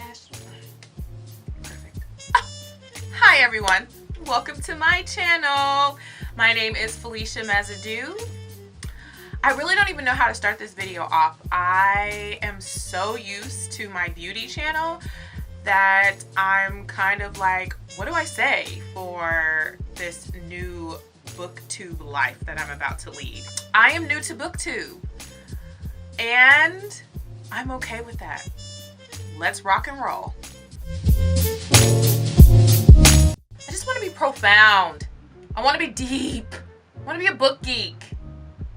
flash. Perfect. Hi everyone, welcome to my channel. My name is Felicia Mesadieu. I really don't even know how to start this video off. I am so used to my beauty channel that I'm kind of like, what do I say for this new BookTube life that I'm about to lead? I am new to BookTube and I'm okay with that. Let's rock and roll. I just want to be profound. I want to be deep. I want to be a book geek.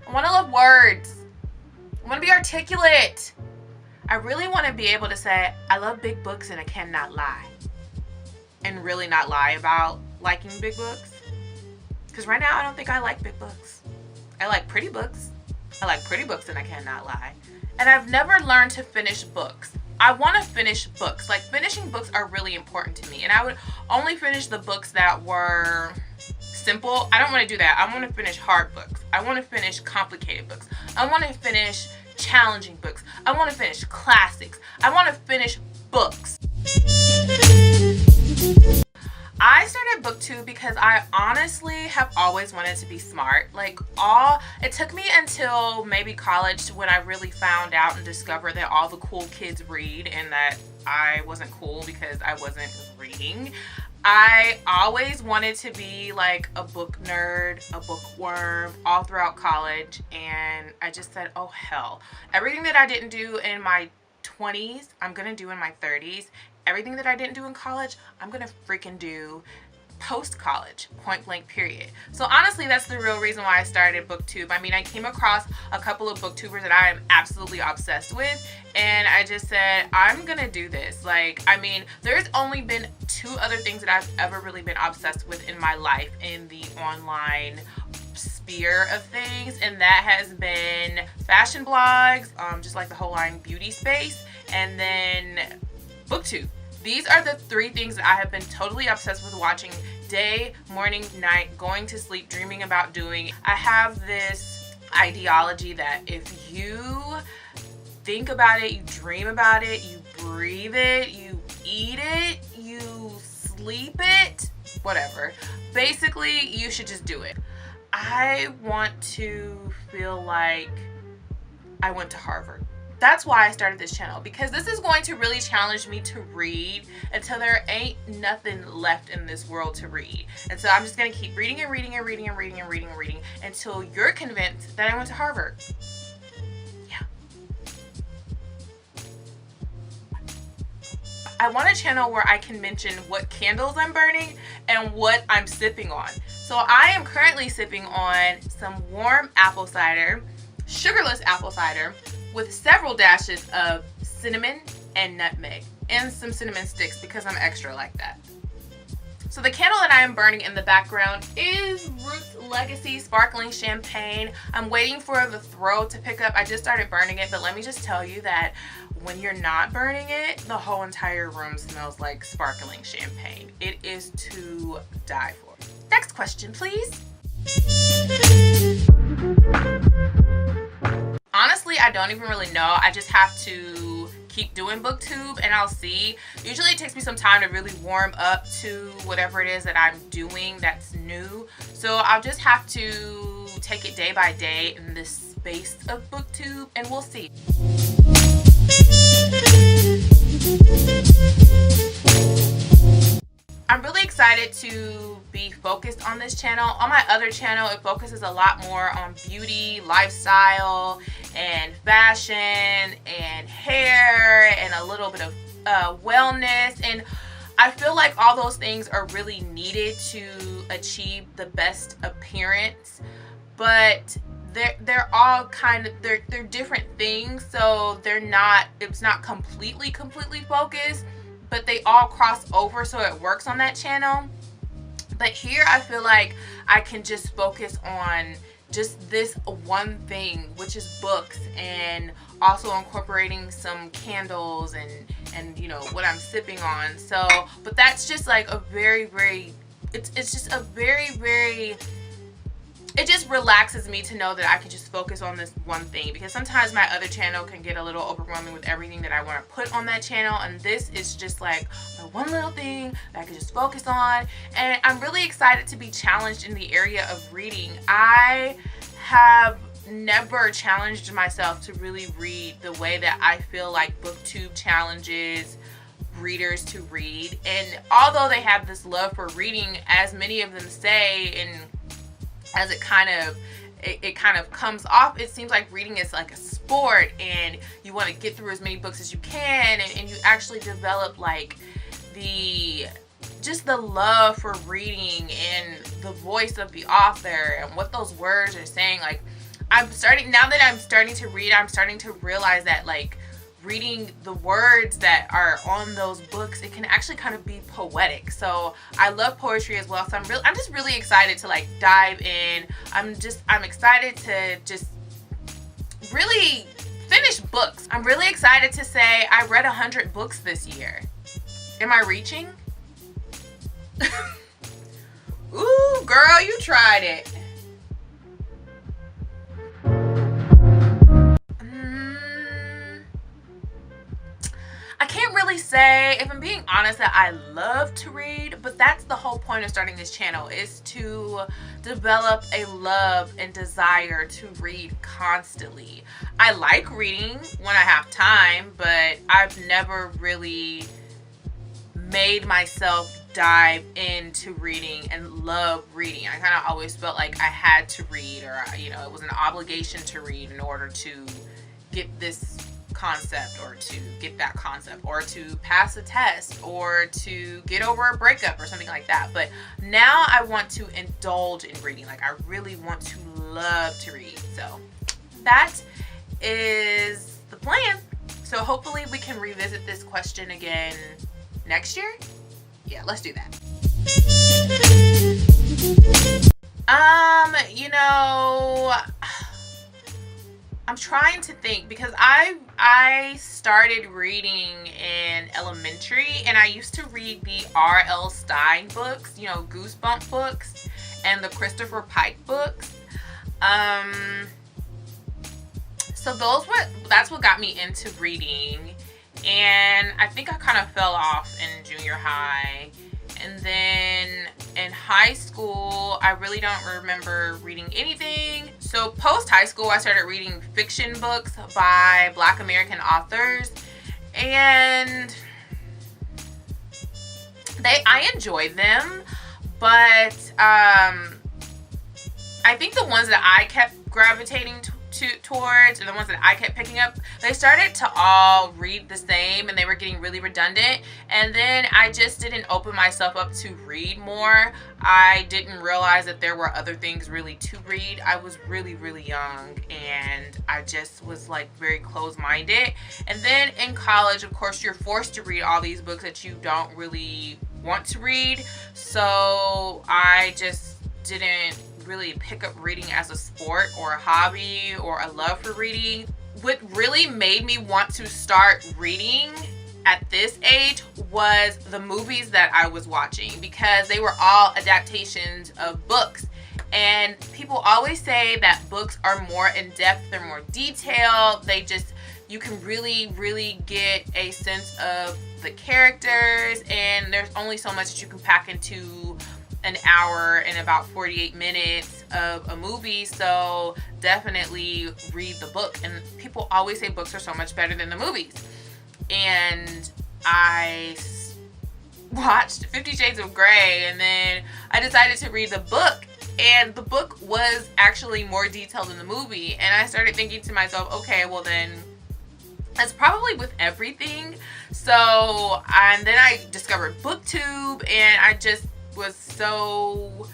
I want to love words. I want to be articulate. I really want to be able to say, I love big books and I cannot lie. And really not lie about liking big books. Because right now I don't think I like big books. I like pretty books. I like pretty books and I cannot lie. And I've never learned to finish books. I want to finish books. Like, finishing books are really important to me. And I would only finish the books that were simple. I don't want to do that. I want to finish hard books. I want to finish complicated books. I want to finish challenging books. I want to finish classics. I want to finish books. I started BookTube because I honestly have always wanted to be smart. Like, it took me until maybe college when I really found out and discovered that all the cool kids read and that I wasn't cool because I wasn't reading. I always wanted to be like a book nerd, a bookworm all throughout college, and I just said, oh hell. Everything that I didn't do in my 20s, I'm gonna do in my 30s. Everything that I didn't do in college, I'm gonna freaking do post-college, point blank period. So honestly, that's the real reason why I started BookTube. I mean, I came across a couple of booktubers that I am absolutely obsessed with, and I just said, I'm gonna do this. Like, I mean, there's only been 2 other things that I've ever really been obsessed with in my life in the online sphere of things, and that has been fashion blogs, just like the whole line beauty space, and then BookTube. These are the 3 things that I have been totally obsessed with watching day, morning, night, going to sleep, dreaming about doing. I have this ideology that if you think about it, you dream about it, you breathe it, you eat it, you sleep it, whatever. Basically, you should just do it. I want to feel like I went to Harvard. That's why I started this channel, because this is going to really challenge me to read until there ain't nothing left in this world to read. And so I'm just going to keep reading and reading and reading and reading and reading and reading until you're convinced that I went to Harvard. Yeah. I want a channel where I can mention what candles I'm burning and what I'm sipping on. So I am currently sipping on some warm apple cider, sugarless apple cider, with several dashes of cinnamon and nutmeg and some cinnamon sticks because I'm extra like that. So the candle that I am burning in the background is Ruth's Legacy Sparkling Champagne. I'm waiting for the throw to pick up. I just started burning it, but let me just tell you that when you're not burning it, the whole entire room smells like sparkling champagne. It is to die for. Next question, please. Honestly, I don't even really know. I just have to keep doing BookTube and I'll see. Usually it takes me some time to really warm up to whatever it is that I'm doing that's new. So I'll just have to take it day by day in this space of BookTube and we'll see. I'm really excited to be focused on this channel. On my other channel, it focuses a lot more on beauty, lifestyle, and fashion, and hair, and a little bit of wellness. And I feel like all those things are really needed to achieve the best appearance. But they're all kind of, they're different things. So it's not completely focused, but they all cross over so it works on that channel. But here I feel like I can just focus on just this one thing, which is books, and also incorporating some candles and you know what I'm sipping on. So but that's just like a very it's just a very it just relaxes me to know that I can just focus on this one thing, because sometimes my other channel can get a little overwhelming with everything that I want to put on that channel, and this is just like my one little thing that I can just focus on. And I'm really excited to be challenged in the area of reading. I have never challenged myself to really read the way that I feel like BookTube challenges readers to read. And although they have this love for reading, as many of them say, and as it kind of comes off, it seems like reading is like a sport, and you want to get through as many books as you can, and you actually develop like just the love for reading and the voice of the author and what those words are saying. Like, now that I'm starting to read, I'm starting to realize that like reading the words that are on those books, it can actually kind of be poetic. So I love poetry as well. So I'm just really excited to like dive in. I'm excited to just really finish books. I'm really excited to say I read 100 books this year. Am I reaching? Ooh, girl, you tried it. I can't really say, if I'm being honest, that I love to read, but that's the whole point of starting this channel, is to develop a love and desire to read constantly. I like reading when I have time, but I've never really made myself dive into reading and love reading. I kind of always felt like I had to read, or it was an obligation to read in order to get this concept, or to get that concept, or to pass a test, or to get over a breakup or something like that. But now I want to indulge in reading. Like, I really want to love to read. So that is the plan. So hopefully we can revisit this question again next year. Yeah, let's do that. I'm trying to think, because I started reading in elementary, and I used to read the R.L. Stine books, Goosebump books, and the Christopher Pike books. So that's what got me into reading. And I think I kind of fell off in junior high. And then in high school, I really don't remember reading anything. So post high school, I started reading fiction books by Black American authors. And I enjoyed them. But I think the ones that I kept gravitating towards, and the ones that I kept picking up, they started to all read the same, and they were getting really redundant. And then I just didn't open myself up to read more. I didn't realize that there were other things really to read. I was really, really young, and I just was like very closed-minded. And then in college, of course, you're forced to read all these books that you don't really want to read. So I just didn't really pick up reading as a sport or a hobby or a love for reading. What really made me want to start reading at this age was the movies that I was watching, because they were all adaptations of books. And people always say that books are more in-depth, they're more detailed, you can really, really get a sense of the characters, and there's only so much that you can pack into an hour and about 48 minutes of a movie. So definitely read the book. And people always say books are so much better than the movies. And I watched 50 Shades of Grey, and then I decided to read the book, and the book was actually more detailed than the movie. And I started thinking to myself, okay, well then that's probably with everything. So, and then I discovered BookTube, and I just was so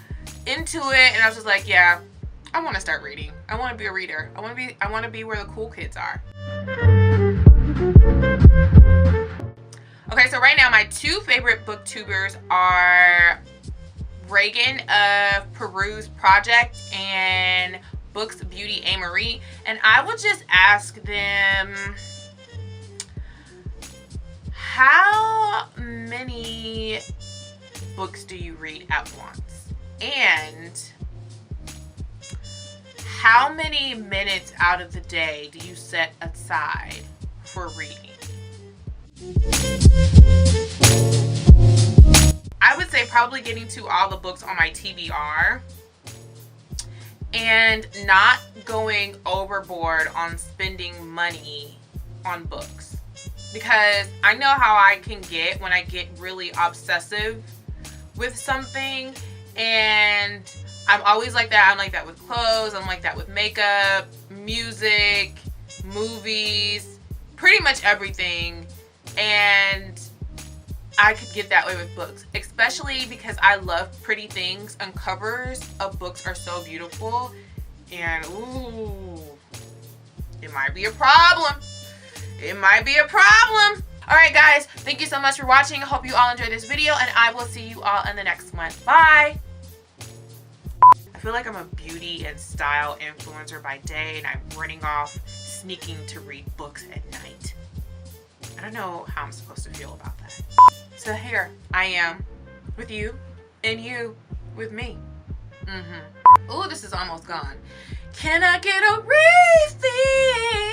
into it, and I was just like, yeah, I want to start reading. I want to be a reader. I want to be where the cool kids are. Okay, so right now my two favorite booktubers are Reagan of Peru's Project and Books Beauty A. Marie, and I would just ask them, how many books do you read at once? And how many minutes out of the day do you set aside for reading? I would say probably getting to all the books on my TBR and not going overboard on spending money on books, because I know how I can get when I get really obsessive with something, and I'm always like that. I'm like that with clothes, I'm like that with makeup, music, movies, pretty much everything, and I could get that way with books, especially because I love pretty things, and covers of books are so beautiful, and ooh, it might be a problem. It might be a problem. Alright guys, thank you so much for watching. I hope you all enjoyed this video, and I will see you all in the next one. Bye! I feel like I'm a beauty and style influencer by day, and I'm running off sneaking to read books at night. I don't know how I'm supposed to feel about that. So here I am with you, and you with me. Ooh, this is almost gone. Can I get a refill?